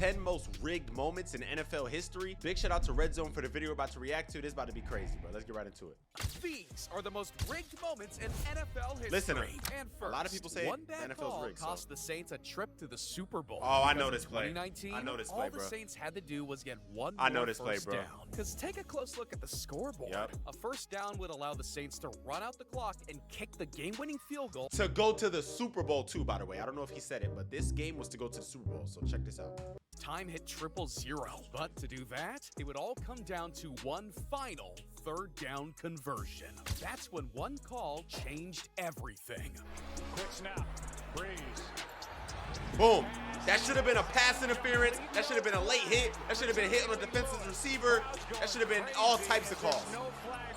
10 most rigged moments in NFL history. Big shout out to Red Zone for the video we're about to react to. This is about to be crazy, bro. Let's get right into it. These are the most rigged moments in NFL history. Listen, and first, a lot of people say one bad NFL's call rigged, cost the Saints a trip to the Super Bowl. Oh, I know this play. 2019, I know this play, all bro. the Saints had to do was get one I know more this play, first bro. down. Because take a close look at the scoreboard. Yep. A first down would allow the Saints to run out the clock and kick the game-winning field goal. To go to the Super Bowl too, by the way. I don't know if he said it, but this game was to go to the Super Bowl. So check this out. Time hit 000. But to do that, it would all come down to one final third down conversion. That's when one call changed everything. Quick snap. Breeze. Boom. That should have been a pass interference. That should have been a late hit. That should have been a hit on the defensive receiver. That should have been all types of calls.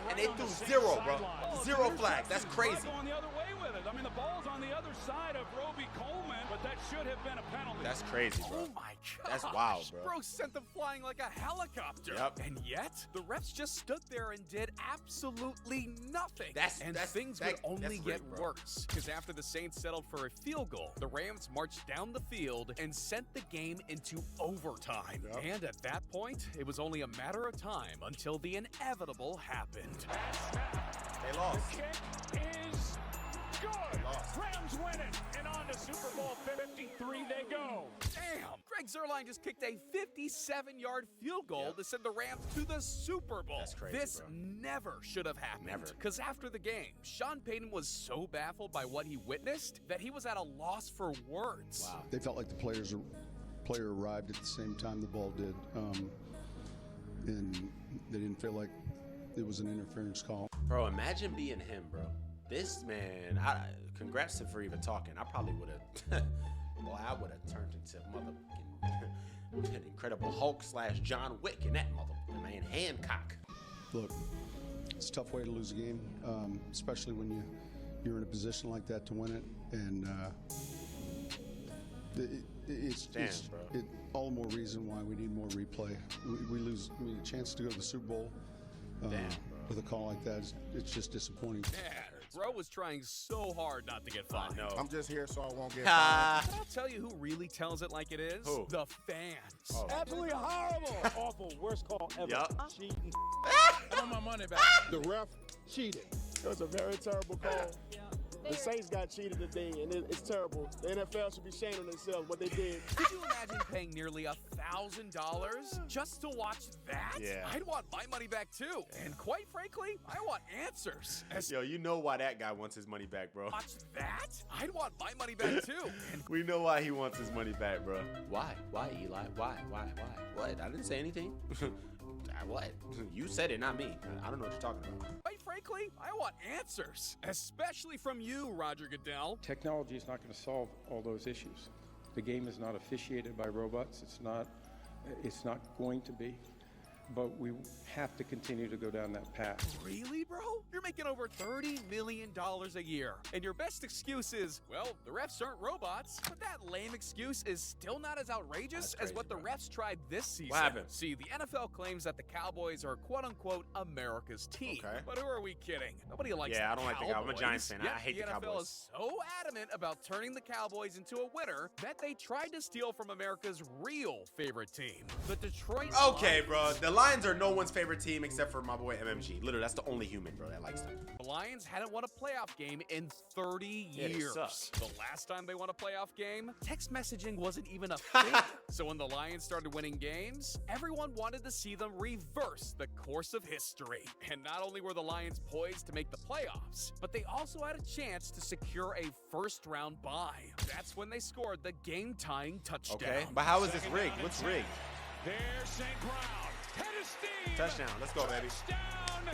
And they threw zero, bro. Zero flags. That's crazy. Going the other way with it. I mean, the ball's on the other side of Roby Coleman, but that should have been a penalty. That's crazy, bro. Oh my god. That's wild, bro. Bro sent them flying like a helicopter. Yep. And yet, the refs just stood there and did absolutely nothing. Things would only get worse. Because after the Saints settled for a field goal, the Rams marched down the field and sent the game into overtime. Yep. And at that point, it was only a matter of time until the inevitable happened. They lost. The kick is good. Rams win it, and on to Super Bowl 53 they go. Damn! Greg Zuerlein just kicked a 57-yard field goal to send the Rams to the Super Bowl. That's crazy, This bro. never should have happened. Never. Because after the game, Sean Payton was so baffled by what he witnessed that he was at a loss for words. Wow. They felt like the player arrived at the same time the ball did, and they didn't feel like it was an interference call. Bro, imagine being him, bro. This man, congrats to for even talking. I probably would have, boy, I would have turned into motherfucking an Incredible Hulk / John Wick in that motherfucking man, Hancock. Look, it's a tough way to lose a game, especially when you're in a position like that to win it, and it's all the more reason why we need more replay. We lose a chance to go to the Super Bowl. With a call like that, it's just disappointing. Yeah, bro was trying so hard not to get fined. No. I'm just here so I won't get fined. But I'll tell you who really tells it like it is. Who? The fans. Oh. Absolutely horrible. Awful. Worst call ever. Yup. Cheating. I want my money back. The ref cheated. It was a very terrible call. The Saints got cheated today, and it's terrible. The NFL should be ashamed of themselves, what they did. Could you imagine paying nearly $1,000 just to watch that? Yeah. I'd want my money back too. And quite frankly, I want answers. Yo, you know why that guy wants his money back, bro. Watch that? I'd want my money back too. And We know why he wants his money back, bro. Why? Why, Eli? Why? What? I didn't say anything. What? You said it, not me. I don't know what you're talking about. quite frankly, I want answers. Especially from you, Roger Goodell. Technology is not going to solve all those issues. The game is not officiated by robots. It's not going to be. But we have to continue to go down that path. Really, bro? You're making over $30 million a year. And your best excuse is, well, the refs aren't robots. But that lame excuse is still not as outrageous as what the refs tried this season. What happened? See, the NFL claims that the Cowboys are quote-unquote America's team. Okay. But who are we kidding? Nobody likes Yeah, the I don't like the Cowboys. I'm a Giants fan. Yet I hate the NFL Cowboys. is so adamant about turning the Cowboys into a winner that they tried to steal from America's real favorite team, the Detroit Okay, Lions. bro. The Lions are no one's favorite team except for my boy MMG. Literally, that's the only human, bro, that likes them. The Lions hadn't won a playoff game in 30 Yeah, they years. suck. The last time they won a playoff game, text messaging wasn't even a thing. So when the Lions started winning games, everyone wanted to see them reverse the course of history. And not only were the Lions poised to make the playoffs, but they also had a chance to secure a first-round bye. That's when they scored the game-tying touchdown. Okay, but how is this rigged? What's rigged? There's St. Brown. Head of steam. Touchdown. Let's go, baby. Touchdown,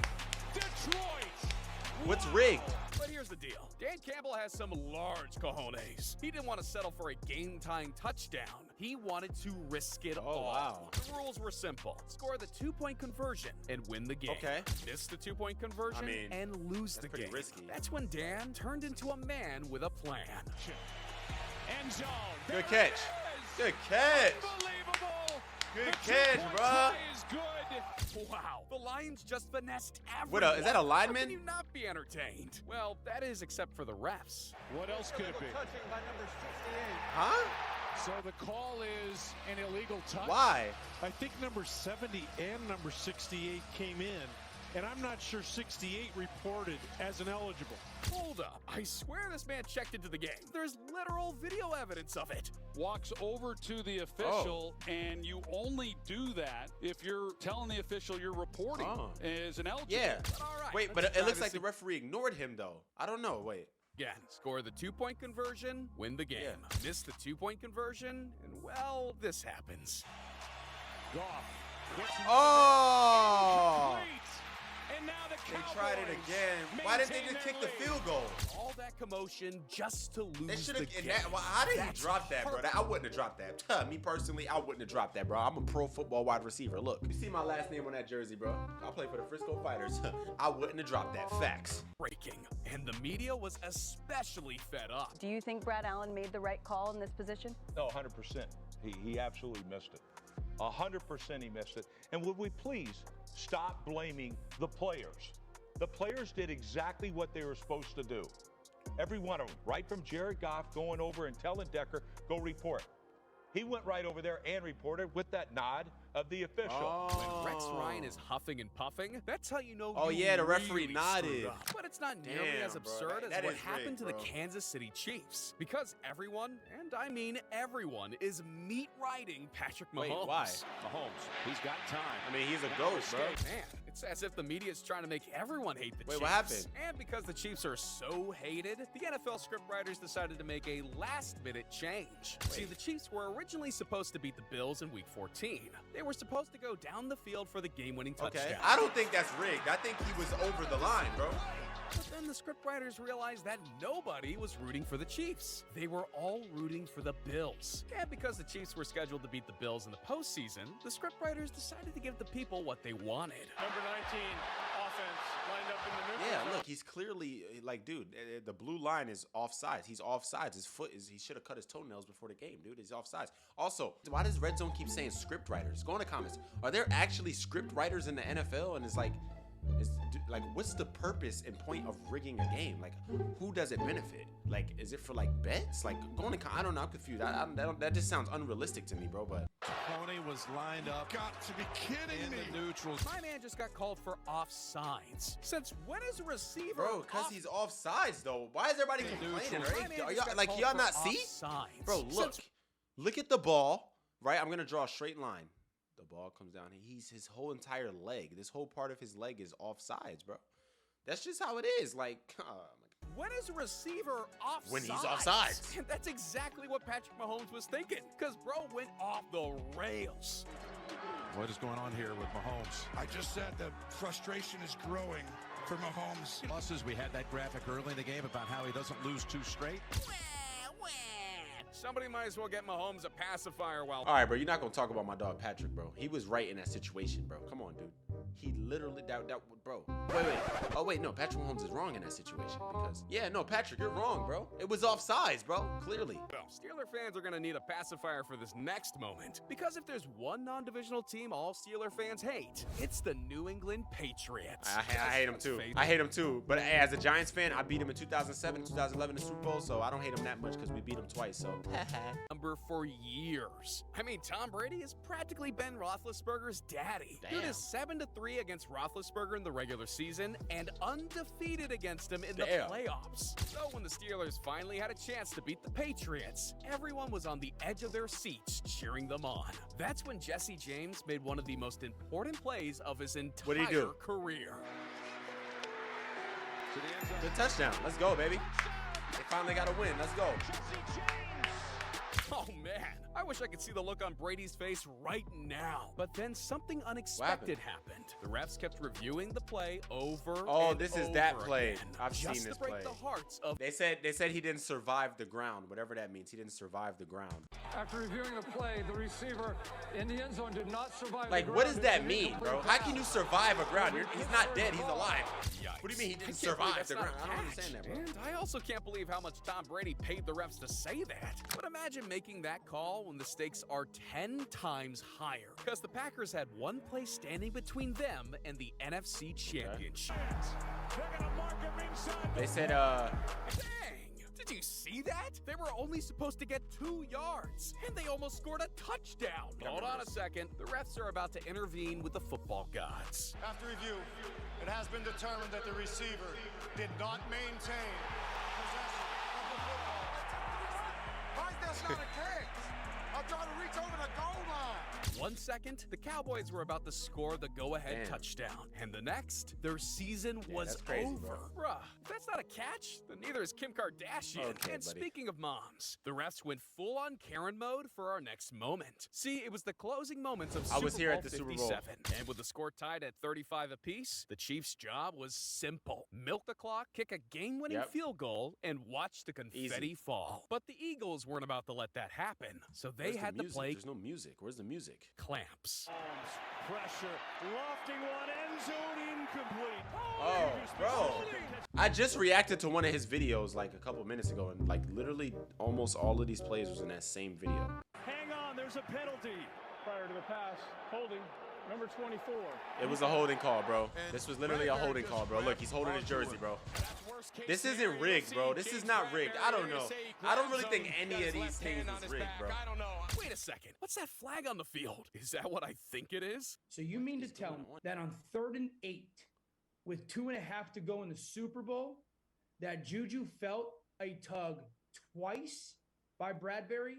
Detroit. What's rigged? But here's the deal. Dan Campbell has some large cojones. He didn't want to settle for a game-tying touchdown. He wanted to risk it all. Wow. The rules were simple. Score the two-point conversion and win the game. Okay. Miss the two-point conversion I mean, and lose the pretty game. risky. That's when Dan turned into a man with a plan. End zone. Good There catch. it is. Good catch. Unbelievable. Good The catch, two-point bruh. play is good. Wow. The Lions just finessed What everyone. is that a lineman? How can you not be entertained? Well, that is except for the refs. What else could it be? Huh? So the call is an illegal touch. Why? I think number 70 and number 68 came in, and I'm not sure 68 reported as ineligible. Hold up. I swear this man checked into the game. There's literal video evidence of it. Walks over to the official, and you only do that if you're telling the official you're reporting is ineligible. Yeah. But all right, Wait, but it looks like the referee ignored him, though. I don't know. Wait. Again, score the 2-point conversion, win the game. Miss the 2-point conversion, and well, this happens. Goff. Oh! And now the They tried it again. Why didn't they just kick the field goal? All that commotion just to They lose should the have. game. How did he drop that, bro? I wouldn't have dropped that. Me personally, I wouldn't have dropped that, bro. I'm a pro football wide receiver. Look, you see my last name on that jersey, bro. I play for the Frisco Fighters. I wouldn't have dropped that. Facts. Breaking, and the media was especially fed up. Do you think Brad Allen made the right call in this position? No, 100%. He absolutely missed it. 100% he missed it. And would we please stop blaming the players? The players did exactly what they were supposed to do. Every one of them, right from Jared Goff going over and telling Decker, go report. He went right over there and reported with that nod of the official. When Rex Ryan is huffing and puffing, that's how you know. Oh, you yeah, the referee really nodded. up. But it's not nearly Damn, as absurd bro. as That what is happened rigged, to the bro. Kansas City Chiefs. Because everyone, and I mean everyone, is meat riding Patrick Mahomes. Wait, why? Mahomes, he's got time. I mean, he's a ghost, bro. Man, it's as if the media is trying to make everyone hate the Wait, Chiefs. what happened? And because the Chiefs are so hated, the NFL scriptwriters decided to make a last-minute change. See, the Chiefs were originally supposed to beat the Bills in Week 14. They were supposed to go down the field for the game-winning touchdown. Okay. I don't think that's rigged. I think he was over the line, bro. But then the scriptwriters realized that nobody was rooting for the Chiefs. They were all rooting for the Bills. And because the Chiefs were scheduled to beat the Bills in the postseason, the scriptwriters decided to give the people what they wanted. Number 19, offense, lined up in the neutral Yeah, zone. look, he's clearly like, dude, the blue line is offsides. He's offsides. His foot is, he should have cut his toenails before the game, dude. He's offsides. Also, why does Red Zone keep saying script writers? Go in the comments. Are there actually script writers in the NFL? And it's like, what's the purpose and point of rigging a game? Like, who does it benefit? Like, is it for like bets? Like, going to, I don't know, I'm confused. That just sounds unrealistic to me, bro. But Tony was lined up. Got to be kidding me. the neutral. My man just got called for offsides. Since when is a receiver bro, because he's offsides though. Why is everybody complaining? My man Right? Are just y'all, got like, called y'all for not see? offsides. Bro, look at the ball, right? I'm gonna draw a straight line. The ball comes down. His whole entire leg, this whole part of his leg is offsides, bro. That's just how it is. Like, when is a receiver offsides? When he's offsides. And that's exactly what Patrick Mahomes was thinking, because bro went off the rails. What is going on here with Mahomes? I just said the frustration is growing for Mahomes. Pluses, we had that graphic early in the game about how he doesn't lose two straight. Somebody might as well get Mahomes a pacifier while... all right, bro, you're not gonna talk about my dog Patrick, bro. He was right in that situation, bro. Come on, dude. He literally, bro. Wait. Oh, wait, no, Patrick Mahomes is wrong in that situation because, yeah, no, Patrick, you're wrong, bro. It was offsides, bro, clearly. Well, Steeler fans are going to need a pacifier for this next moment. Because if there's one non-divisional team all Steeler fans hate, it's the New England Patriots. I hate him too. I hate him too. But hey, as a Giants fan, I beat him in 2007, 2011 in the Super Bowl, so I don't hate him that much because we beat him twice, so. Number for years. I mean, Tom Brady is practically Ben Roethlisberger's daddy. Dude is 7-3 against Roethlisberger in the regular season and undefeated against him in the playoffs. So when the Steelers finally had a chance to beat the Patriots, everyone was on the edge of their seats cheering them on. That's when Jesse James made one of the most important plays of his entire career. Good touchdown. Let's go, baby. They finally got a win. Let's go. Oh, man. I wish I could see the look on Brady's face right now. But then something unexpected happened. The refs kept reviewing the play over and this is over that play. again, I've seen just this to break play. the hearts of... They said he didn't survive the ground, whatever that means. He didn't survive the ground. After reviewing the play, the receiver in the end zone did not survive Like, the what ground. does that mean, bro? How can you survive a ground? He's not dead. He's alive. Yikes. What do you mean he didn't I can't believe survive that's the not ground? a I don't catch. understand that, bro. And I also can't believe how much Tom Brady paid the refs to say that. But imagine making that call when the stakes are 10 times higher. Because the Packers had one play standing between them and the NFC Championship. They said, Dang! Did you see that? They were only supposed to get 2 yards, and they almost scored a touchdown. Hold on a second. The refs are about to intervene with the football gods. After review, it has been determined that the receiver did not maintain possession of the football. Why is that not a catch? I'm trying to reach over the goal line. 1 second, the Cowboys were about to score the go-ahead touchdown. And the next, their season was crazy, over. Bruh, if that's not a catch, then neither is Kim Kardashian. Okay, and buddy. speaking of moms, the refs went full-on Karen mode for our next moment. See, it was the closing moments of Super here Bowl at the Super 57. Bowl. And with the score tied at 35 apiece, the Chiefs' job was simple. Milk the clock, kick a game-winning field goal, and watch the confetti fall. But the Eagles weren't about to let that happen, so they had to play There's no music. Where's the music? clamps. Pressure, lofting one, end zone incomplete. Oh, bro. I just reacted to one of his videos like a couple minutes ago, and like literally almost all of these plays was in that same video. Hang on, there's a penalty. Prior to the pass, holding number 24. It was a holding call, bro. This was literally a holding call, bro. Look, he's holding his jersey, bro. This isn't rigged, bro. This is not rigged. I don't know. I don't really think any of these things is rigged, bro. Wait a second. What's that flag on the field? Is that what I think it is? So you mean to tell me that on 3rd and 8, with 2.5 to go in the Super Bowl, that Juju felt a tug twice by Bradbury,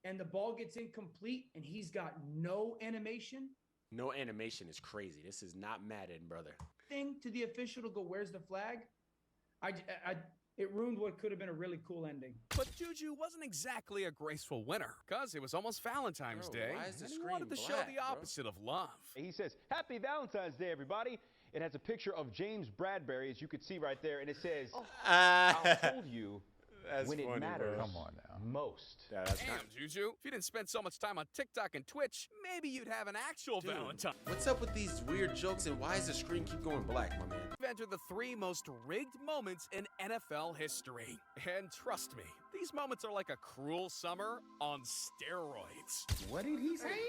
and the ball gets incomplete, and he's got no animation? No animation is crazy. This is not Madden, brother. Thing to the official to go, where's the flag? It ruined what could have been a really cool ending. But Juju wasn't exactly a graceful winner, because it was almost Valentine's Day, why is the and he screen wanted to show black, the bro? opposite of love. He says, "Happy Valentine's Day, everybody." It has a picture of James Bradbury, as you can see right there, and it says, "I'll hold you when it matters most." Damn, Juju. If you didn't spend so much time on TikTok and Twitch, maybe you'd have an actual Valentine. What's up with these weird jokes, and why does the screen keep going black, my man? We've entered the 3 most rigged moments in NFL history. And trust me, these moments are like a cruel summer on steroids. What did he say?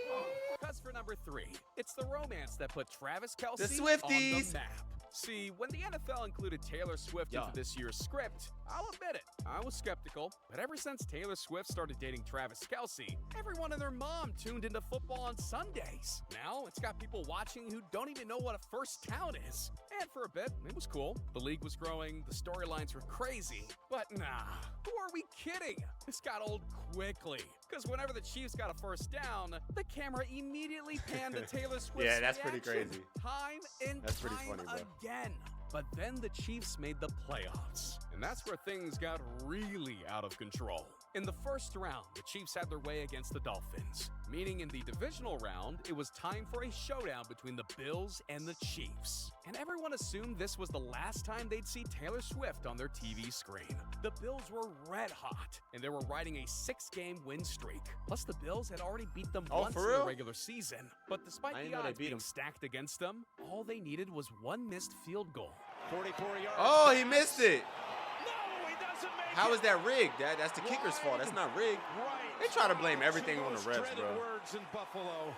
Because for number 3, it's the romance that put Travis Kelce The on Swifties. the map. See, when the NFL included Taylor Swift into this year's script, I'll admit it, I was skeptical. But ever since Taylor Swift started dating Travis Kelce, everyone and their mom tuned into football on Sundays. Now, it's got people watching who don't even know what a first down is. And for a bit, it was cool. The league was growing, the storylines were crazy. But nah, who are we kidding? This got old quickly. Because whenever the Chiefs got a first down, the camera immediately panned to Taylor Swift's Yeah, that's pretty reaction. crazy. Time and That's pretty time funny, bro. again. But then the Chiefs made the playoffs, and that's where things got really out of control. In the first round, the Chiefs had their way against the Dolphins, meaning in the divisional round, it was time for a showdown between the Bills and the Chiefs. And everyone assumed this was the last time they'd see Taylor Swift on their TV screen. The Bills were red hot, and they were riding a 6-game win streak. Plus, the Bills had already beat them once for in real? the regular season. But despite I didn't the know they odds beat being them. stacked against them, all they needed was one missed field goal. 44 yards. Oh, he missed it. No, he doesn't make How it. is that rigged? That's the kicker's fault. That's not rigged. Right. They try to blame everything on the Most refs, dreaded bro. words in Buffalo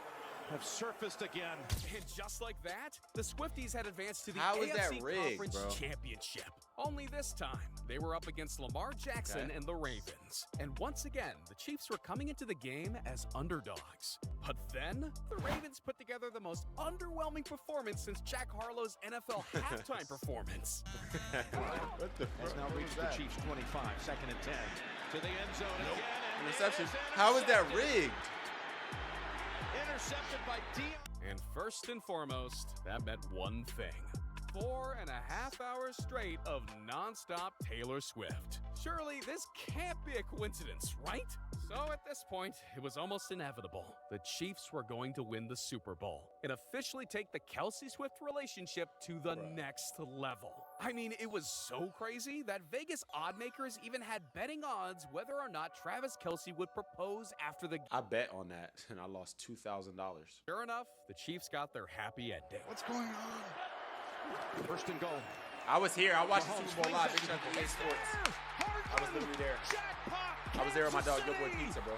have surfaced again. And just like that, the Swifties had advanced to the How is that AFC rigged, Conference bro? Championship. Only this time, they were up against Lamar Jackson and the Ravens. And once again, the Chiefs were coming into the game as underdogs. But then, the Ravens put together the most underwhelming performance since Jack Harlow's NFL halftime performance. What the Has now reached the Chiefs 25, 2nd and 10. To the end zone again. and Interception. it is How is that intercepted. rigged? Intercepted by Dion. And first and foremost, that meant one thing. 4.5 hours straight of nonstop Taylor Swift. Surely this can't be a coincidence, right? So at this point, it was almost inevitable. The Chiefs were going to win the Super Bowl and officially take the Kelce-Swift relationship to the next level. I mean, it was so crazy that Vegas oddmakers even had betting odds whether or not Travis Kelce would propose after the game. I bet on that, and I lost $2,000. Sure enough, the Chiefs got their happy ending. What's going on? First and goal. I was here. I watched the Super Bowl live. Big shout out to EA Sports. I was literally there. I was there with my dog, Yo Boy Pizza, bro.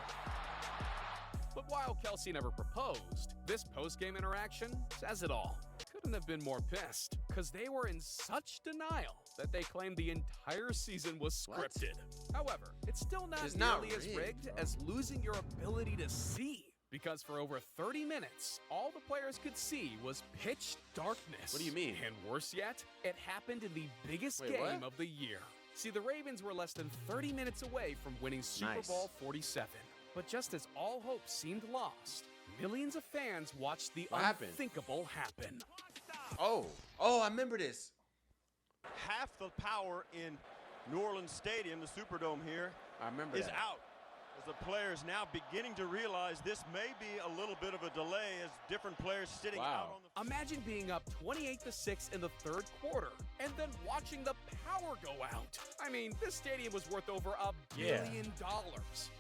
But while Kelce never proposed, this post-game interaction says it all. Couldn't couldn't have been more pissed, because they were in such denial that they claimed the entire season was scripted. However, it's still not nearly as rigged as losing your ability to see. Because for over 30 minutes, all the players could see was pitch darkness. What do you mean? And worse yet, it happened in the biggest game of the year. See, the Ravens were less than 30 minutes away from winning Super Bowl 47. But just as all hope seemed lost, millions of fans watched the unthinkable happen. Oh, I remember this. Half the power in New Orleans Stadium, the Superdome here, is out. As the players now beginning to realize this may be a little bit of a delay as different players sitting out on the... Imagine being up 28-6 in the third quarter and then watching the power go out. I mean, this stadium was worth over $1 billion,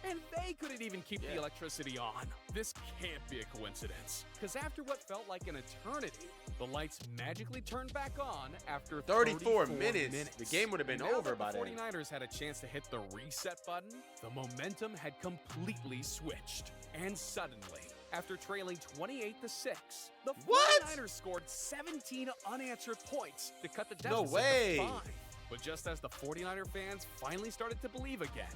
and they couldn't even keep the electricity on. This can't be a coincidence, because after what felt like an eternity, the lights magically turned back on after 34 minutes. The game would have been over by then. The 49ers had a chance to hit the reset button. The momentum had completely switched. And suddenly, after trailing 28-6, the 49ers scored 17 unanswered points to cut the deficit to 5. But just as the 49er fans finally started to believe again,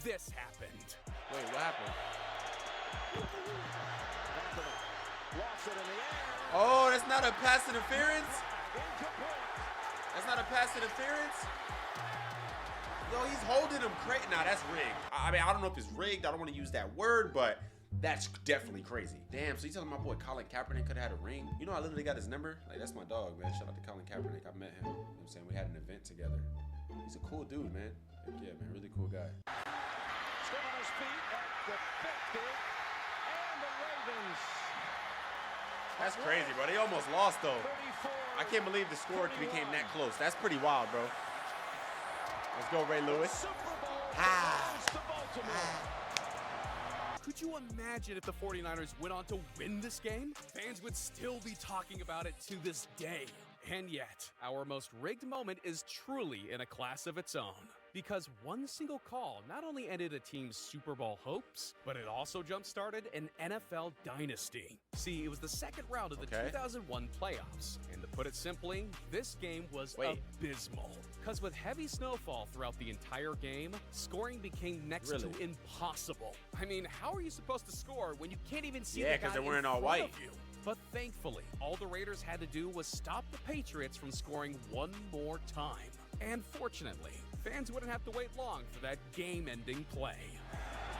this happened. Wait, what happened? Oh, that's not a pass interference? That's not a pass interference? Yo, he's holding him crazy. Nah, that's rigged. I mean, I don't know if it's rigged. I don't want to use that word, but that's definitely crazy. Damn, so you telling my boy Colin Kaepernick could have had a ring? You know, I literally got his number. Like, that's my dog, man. Shout out to Colin Kaepernick. I met him. You know what I'm saying? We had an event together. He's a cool dude, man. Heck yeah, man. Really cool guy. Still on his feet at the 50. And the Ravens. That's crazy, bro. They almost lost, though. I can't believe the score became that close. That's pretty wild, bro. Let's go, Ray Lewis. Could you imagine if the 49ers went on to win this game? Fans would still be talking about it to this day. And yet, our most rigged moment is truly in a class of its own. Because one single call not only ended a team's Super Bowl hopes, but it also jump-started an NFL dynasty. See, it was the second round of the 2001 playoffs. And to put it simply, this game was abysmal. Because with heavy snowfall throughout the entire game, scoring became next to impossible. I mean, how are you supposed to score when you can't even see the guy because they're wearing in all front white. of you? But thankfully, all the Raiders had to do was stop the Patriots from scoring one more time. And fortunately, fans wouldn't have to wait long for that game-ending play.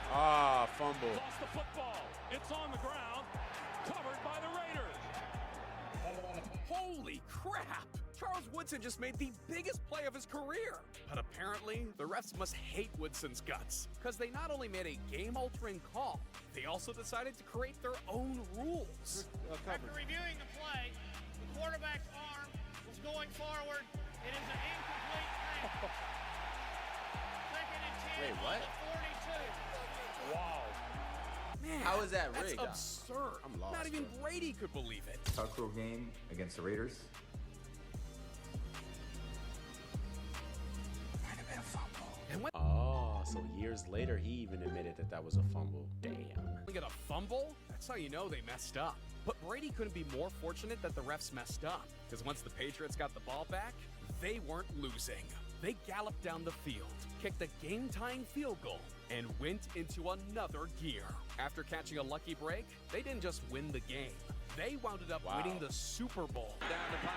Fumble. Lost the football. It's on the ground. Covered by the Raiders. Holy crap! Charles Woodson just made the biggest play of his career. But apparently, the refs must hate Woodson's guts, because they not only made a game-altering call, they also decided to create their own rules. After reviewing the play, the quarterback's arm was going forward. It is an incomplete pass. Second and 10 on the 42. Wow. Man, how is that rigged? That's absurd. I'm lost. Not even Brady could believe it. Cultural game against the Raiders. Oh, so years later, he even admitted that that was a fumble. Damn. We get a fumble? That's how you know they messed up. But Brady couldn't be more fortunate that the refs messed up, because once the Patriots got the ball back, they weren't losing. They galloped down the field, kicked a game-tying field goal, and went into another gear. After catching a lucky break, they didn't just win the game. They wound up winning the Super Bowl. Down the pipe.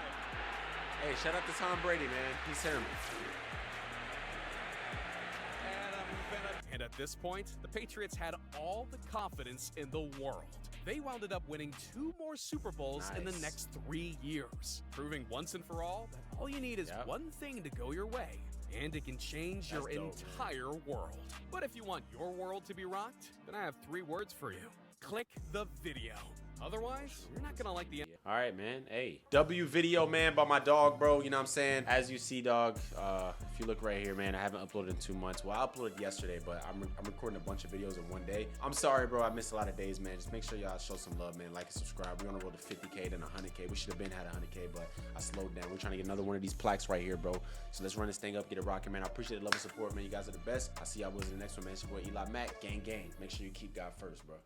Hey, shout out to Tom Brady, man. He's him. And at this point, the Patriots had all the confidence in the world. They wound up winning 2 more Super Bowls in the next 3 years, proving once and for all that all you need is one thing to go your way, and it can change your entire world. But if you want your world to be rocked, then I have 3 words for you. Click the video. Otherwise, you're not gonna like the end. All right, man. Hey, W video, man, by my dog, bro. You know what I'm saying? As you see, dog, if you look right here, man, I haven't uploaded in 2 months. Well, I uploaded yesterday, but I'm recording a bunch of videos in one day. I'm sorry, bro. I missed a lot of days, man. Just make sure y'all show some love, man. Like and subscribe. We're on the road to 50K, then 100K. We should have been had 100K, but I slowed down. We're trying to get another one of these plaques right here, bro. So let's run this thing up, get it rocking, man. I appreciate the love and support, man. You guys are the best. I'll see y'all boys in the next one, man. It's your boy Eli Mack. Gang, gang. Make sure you keep God first, bro.